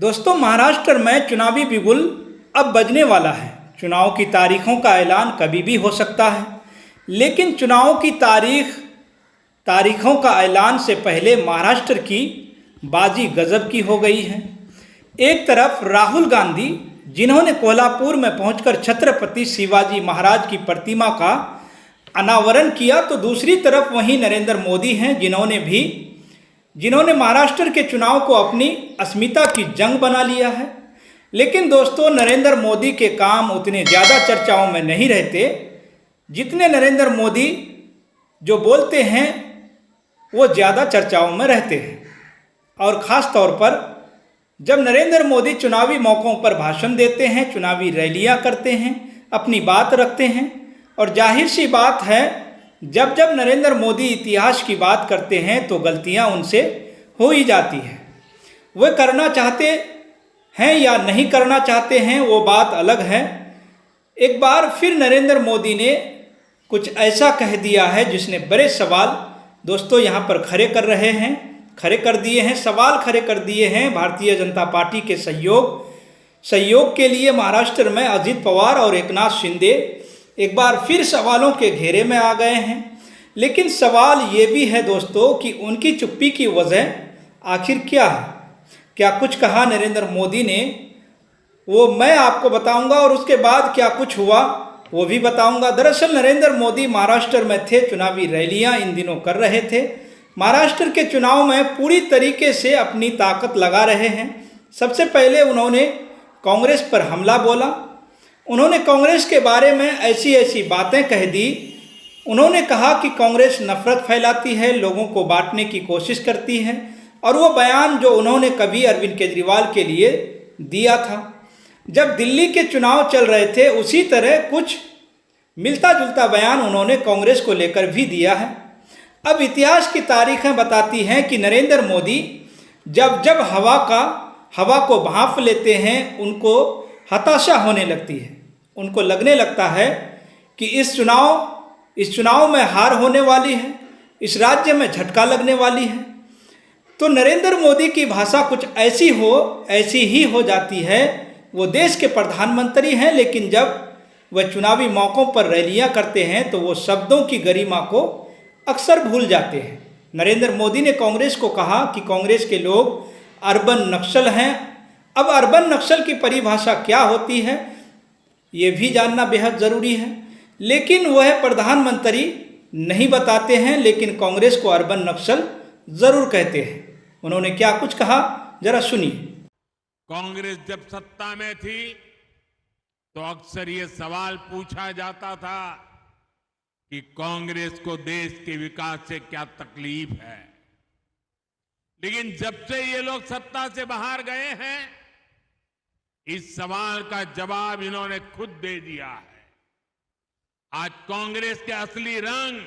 दोस्तों, महाराष्ट्र में चुनावी बिगुल अब बजने वाला है। चुनाव की तारीखों का ऐलान कभी भी हो सकता है, लेकिन चुनाव की तारीखों का ऐलान से पहले महाराष्ट्र की बाजी गजब की हो गई है। एक तरफ राहुल गांधी, जिन्होंने कोल्हापुर में पहुंचकर छत्रपति शिवाजी महाराज की प्रतिमा का अनावरण किया, तो दूसरी तरफ वहीं नरेंद्र मोदी हैं, जिन्होंने महाराष्ट्र के चुनाव को अपनी अस्मिता की जंग बना लिया है। लेकिन दोस्तों, नरेंद्र मोदी के काम उतने ज़्यादा चर्चाओं में नहीं रहते जितने नरेंद्र मोदी जो बोलते हैं वो ज़्यादा चर्चाओं में रहते हैं। और ख़ास तौर पर जब नरेंद्र मोदी चुनावी मौक़ों पर भाषण देते हैं, चुनावी रैलियां करते हैं, अपनी बात रखते हैं, और जाहिर सी बात है, जब जब नरेंद्र मोदी इतिहास की बात करते हैं तो गलतियां उनसे हो ही जाती हैं। वे करना चाहते हैं या नहीं करना चाहते हैं, वो बात अलग है। एक बार फिर नरेंद्र मोदी ने कुछ ऐसा कह दिया है जिसने बड़े सवाल दोस्तों यहाँ पर खड़े कर दिए हैं। सवाल खड़े कर दिए हैं भारतीय जनता पार्टी के सहयोग के लिए। महाराष्ट्र में अजित पवार और एकनाथ शिंदे एक बार फिर सवालों के घेरे में आ गए हैं। लेकिन सवाल ये भी है दोस्तों कि उनकी चुप्पी की वजह आखिर क्या है। क्या कुछ कहा नरेंद्र मोदी ने, वो मैं आपको बताऊंगा, और उसके बाद क्या कुछ हुआ वो भी बताऊंगा। दरअसल नरेंद्र मोदी महाराष्ट्र में थे, चुनावी रैलियां इन दिनों कर रहे थे। महाराष्ट्र के चुनाव में पूरी तरीके से अपनी ताकत लगा रहे हैं। सबसे पहले उन्होंने कांग्रेस पर हमला बोला। उन्होंने कांग्रेस के बारे में ऐसी ऐसी बातें कह दी। उन्होंने कहा कि कांग्रेस नफरत फैलाती है, लोगों को बांटने की कोशिश करती है। और वो बयान जो उन्होंने कभी अरविंद केजरीवाल के लिए दिया था जब दिल्ली के चुनाव चल रहे थे, उसी तरह कुछ मिलता जुलता बयान उन्होंने कांग्रेस को लेकर भी दिया है। अब इतिहास की तारीखें बताती हैं कि नरेंद्र मोदी जब जब हवा को भांप लेते हैं, उनको हताशा होने लगती है। उनको लगने लगता है कि इस चुनाव में हार होने वाली है, इस राज्य में झटका लगने वाली है। तो नरेंद्र मोदी की भाषा कुछ ऐसी ही हो जाती है। वो देश के प्रधानमंत्री हैं, लेकिन जब वह चुनावी मौक़ों पर रैलियां करते हैं तो वो शब्दों की गरिमा को अक्सर भूल जाते हैं। नरेंद्र मोदी ने कांग्रेस को कहा कि कांग्रेस के लोग अर्बन नक्सल हैं। अब अर्बन नक्सल की परिभाषा क्या होती है ये भी जानना बेहद ज़रूरी है, लेकिन वह प्रधानमंत्री नहीं बताते हैं। लेकिन कांग्रेस को अर्बन नक्सल ज़रूर कहते हैं। उन्होंने क्या कुछ कहा, जरा सुनिए। कांग्रेस जब सत्ता में थी तो अक्सर ये सवाल पूछा जाता था कि कांग्रेस को देश के विकास से क्या तकलीफ है। लेकिन जब से ये लोग सत्ता से बाहर गए हैं, इस सवाल का जवाब इन्होंने खुद दे दिया है। आज कांग्रेस के असली रंग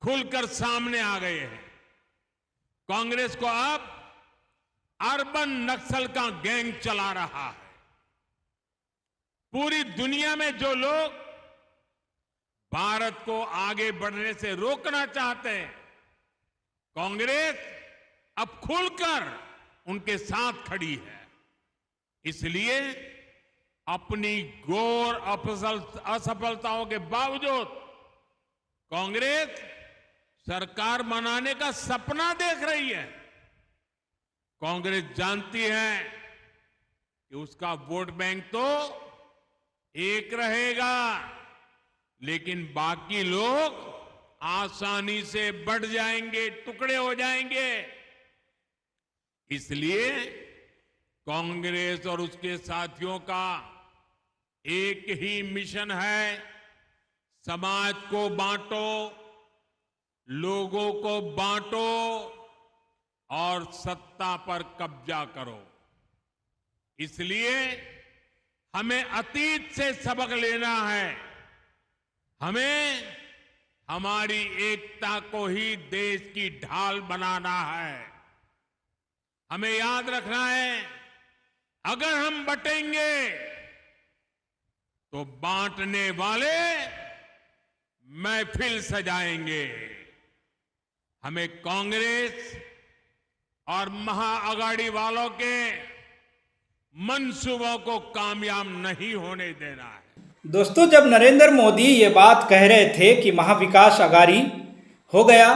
खुलकर सामने आ गए हैं। कांग्रेस को अब अर्बन नक्सल का गैंग चला रहा है। पूरी दुनिया में जो लोग भारत को आगे बढ़ने से रोकना चाहते हैं, कांग्रेस अब खुलकर उनके साथ खड़ी है। इसलिए अपनी घोर असफलताओं के बावजूद कांग्रेस सरकार बनाने का सपना देख रही है। कांग्रेस जानती है कि उसका वोट बैंक तो एक रहेगा, लेकिन बाकी लोग आसानी से बढ़ जाएंगे, टुकड़े हो जाएंगे। इसलिए कांग्रेस और उसके साथियों का एक ही मिशन है, समाज को बांटो, लोगों को बांटो और सत्ता पर कब्जा करो। इसलिए हमें अतीत से सबक लेना है। हमें हमारी एकता को ही देश की ढाल बनाना है। हमें याद रखना है, अगर हम बटेंगे तो बांटने वाले महफिल सजाएंगे। हमें कांग्रेस और महाअघाड़ी वालों के मंसूबों को कामयाब नहीं होने देना है। दोस्तों, जब नरेंद्र मोदी ये बात कह रहे थे कि महाविकास अघाड़ी हो गया,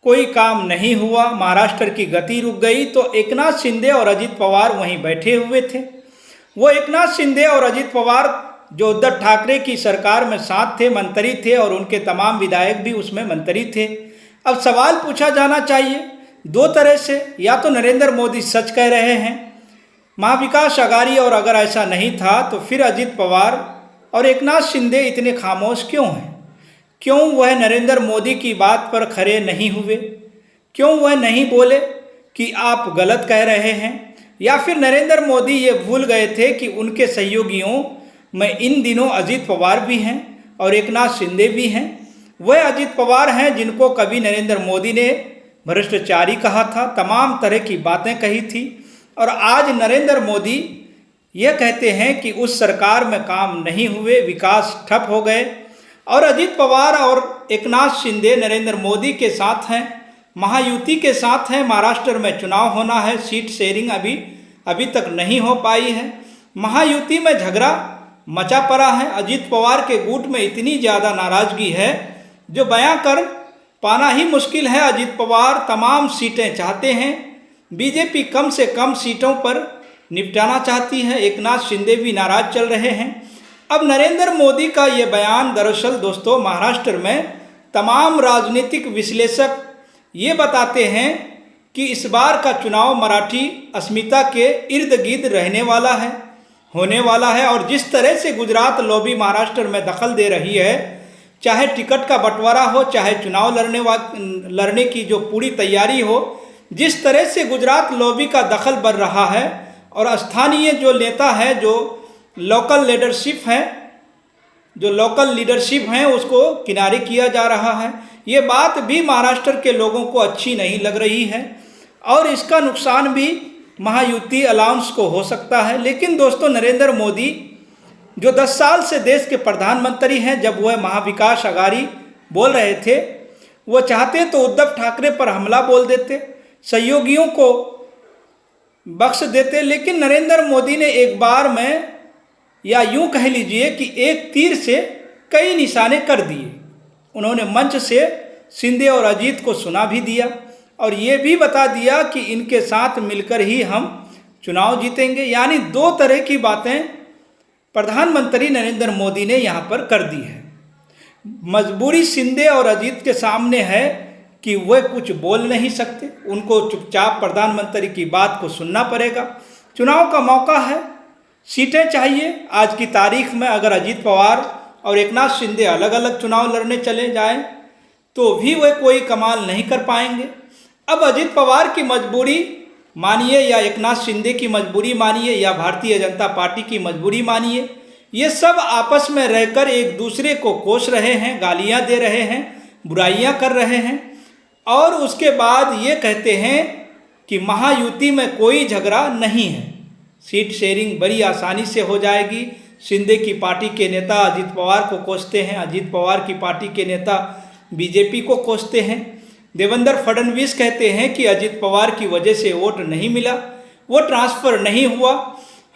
कोई काम नहीं हुआ, महाराष्ट्र की गति रुक गई, तो एकनाथ शिंदे और अजित पवार वहीं बैठे हुए थे। वो एकनाथ शिंदे और अजित पवार जो उद्धव ठाकरे की सरकार में साथ थे, मंत्री थे, और उनके तमाम विधायक भी उसमें मंत्री थे। अब सवाल पूछा जाना चाहिए दो तरह से, या तो नरेंद्र मोदी सच कह रहे हैं महाविकास अघाड़ी, और अगर ऐसा नहीं था तो फिर अजित पवार और एकनाथ शिंदे इतने खामोश क्यों हैं? क्यों वह नरेंद्र मोदी की बात पर खरे नहीं हुए? क्यों वह नहीं बोले कि आप गलत कह रहे हैं? या फिर नरेंद्र मोदी ये भूल गए थे कि उनके सहयोगियों में इन दिनों अजित पवार भी हैं और एकनाथ शिंदे भी हैं। वह अजित पवार हैं जिनको कभी नरेंद्र मोदी ने भ्रष्टाचारी कहा था, तमाम तरह की बातें कही थी, और आज नरेंद्र मोदी ये कहते हैं कि उस सरकार में काम नहीं हुए, विकास ठप हो गए। और अजित पवार और एकनाथ शिंदे नरेंद्र मोदी के साथ हैं, महायुति के साथ हैं। महाराष्ट्र में चुनाव होना है, सीट शेयरिंग अभी तक नहीं हो पाई है। महायुति में झगड़ा मचा पड़ा है। अजित पवार के गुट में इतनी ज़्यादा नाराज़गी है जो बयां कर पाना ही मुश्किल है। अजित पवार तमाम सीटें चाहते हैं, बीजेपी कम से कम सीटों पर निपटाना चाहती है। एकनाथ शिंदे भी नाराज चल रहे हैं। अब नरेंद्र मोदी का ये बयान दरअसल दोस्तों महाराष्ट्र में तमाम राजनीतिक विश्लेषक ये बताते हैं कि इस बार का चुनाव मराठी अस्मिता के इर्द गिर्द रहने वाला है, होने वाला है। और जिस तरह से गुजरात लॉबी महाराष्ट्र में दखल दे रही है, चाहे टिकट का बंटवारा हो, चाहे चुनाव लड़ने की जो पूरी तैयारी हो, जिस तरह से गुजरात लॉबी का दखल बढ़ रहा है, और स्थानीय जो नेता है, जो लोकल लीडरशिप हैं उसको किनारे किया जा रहा है, ये बात भी महाराष्ट्र के लोगों को अच्छी नहीं लग रही है, और इसका नुकसान भी महायुति अलायंस को हो सकता है। लेकिन दोस्तों, नरेंद्र मोदी जो 10 साल से देश के प्रधानमंत्री हैं, जब वह महाविकास अघाड़ी बोल रहे थे, वो चाहते तो उद्धव ठाकरे पर हमला बोल देते, सहयोगियों को बख्श देते। लेकिन नरेंद्र मोदी ने एक बार में, या यूं कह लीजिए कि एक तीर से कई निशाने कर दिए। उन्होंने मंच से शिंदे और अजीत को सुना भी दिया, और ये भी बता दिया कि इनके साथ मिलकर ही हम चुनाव जीतेंगे। यानी दो तरह की बातें प्रधानमंत्री नरेंद्र मोदी ने यहाँ पर कर दी है। मजबूरी शिंदे और अजीत के सामने है कि वह कुछ बोल नहीं सकते, उनको चुपचाप प्रधानमंत्री की बात को सुनना पड़ेगा। चुनाव का मौका है, सीटें चाहिए। आज की तारीख में अगर अजित पवार और एकनाथ शिंदे अलग अलग चुनाव लड़ने चले जाएं तो भी वे कोई कमाल नहीं कर पाएंगे। अब अजित पवार की मजबूरी मानिए, या एकनाथ शिंदे की मजबूरी मानिए, या भारतीय जनता पार्टी की मजबूरी मानिए, ये सब आपस में रहकर एक दूसरे को कोस रहे हैं, गालियां दे रहे हैं, बुराइयां कर रहे हैं, और उसके बाद ये कहते हैं कि महायुति में कोई झगड़ा नहीं है, सीट शेयरिंग बड़ी आसानी से हो जाएगी। शिंदे की पार्टी के नेता अजित पवार को कोसते हैं, अजित पवार की पार्टी के नेता बीजेपी को कोसते हैं। देवेंद्र फडणवीस कहते हैं कि अजित पवार की वजह से वोट नहीं मिला, वो ट्रांसफ़र नहीं हुआ,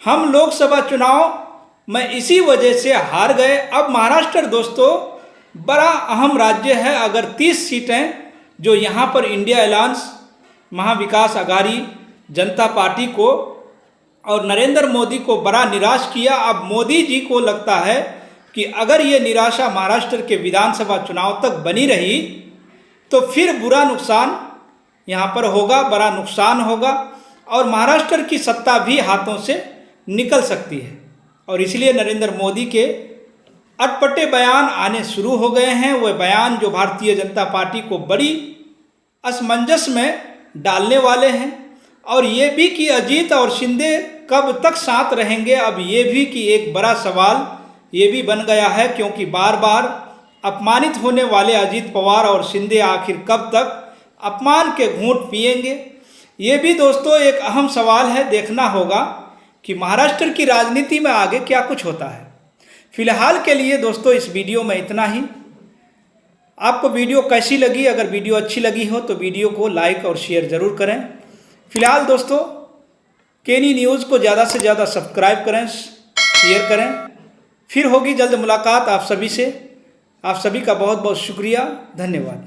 हम लोकसभा चुनाव में इसी वजह से हार गए। अब महाराष्ट्र दोस्तों बड़ा अहम राज्य है। अगर 30 सीटें जो यहाँ पर इंडिया अलायंस महाविकास अघाड़ी जनता पार्टी को और नरेंद्र मोदी को बड़ा निराश किया, अब मोदी जी को लगता है कि अगर ये निराशा महाराष्ट्र के विधानसभा चुनाव तक बनी रही तो फिर बुरा नुकसान यहाँ पर होगा, बड़ा नुकसान होगा, और महाराष्ट्र की सत्ता भी हाथों से निकल सकती है। और इसलिए नरेंद्र मोदी के अटपटे बयान आने शुरू हो गए हैं। वह बयान जो भारतीय जनता पार्टी को बड़ी असमंजस में डालने वाले हैं, और ये भी कि अजीत और शिंदे कब तक साथ रहेंगे, अब ये भी कि एक बड़ा सवाल ये भी बन गया है, क्योंकि बार बार अपमानित होने वाले अजित पवार और शिंदे आखिर कब तक अपमान के घूंट पिएंगे। ये भी दोस्तों एक अहम सवाल है, देखना होगा कि महाराष्ट्र की राजनीति में आगे क्या कुछ होता है। फिलहाल के लिए दोस्तों इस वीडियो में इतना ही। आपको वीडियो कैसी लगी? अगर वीडियो अच्छी लगी हो तो वीडियो को लाइक और शेयर ज़रूर करें। फिलहाल दोस्तों केनी न्यूज़ को ज़्यादा से ज़्यादा सब्सक्राइब करें, शेयर करें। फिर होगी जल्द मुलाकात आप सभी से। आप सभी का बहुत बहुत शुक्रिया, धन्यवाद।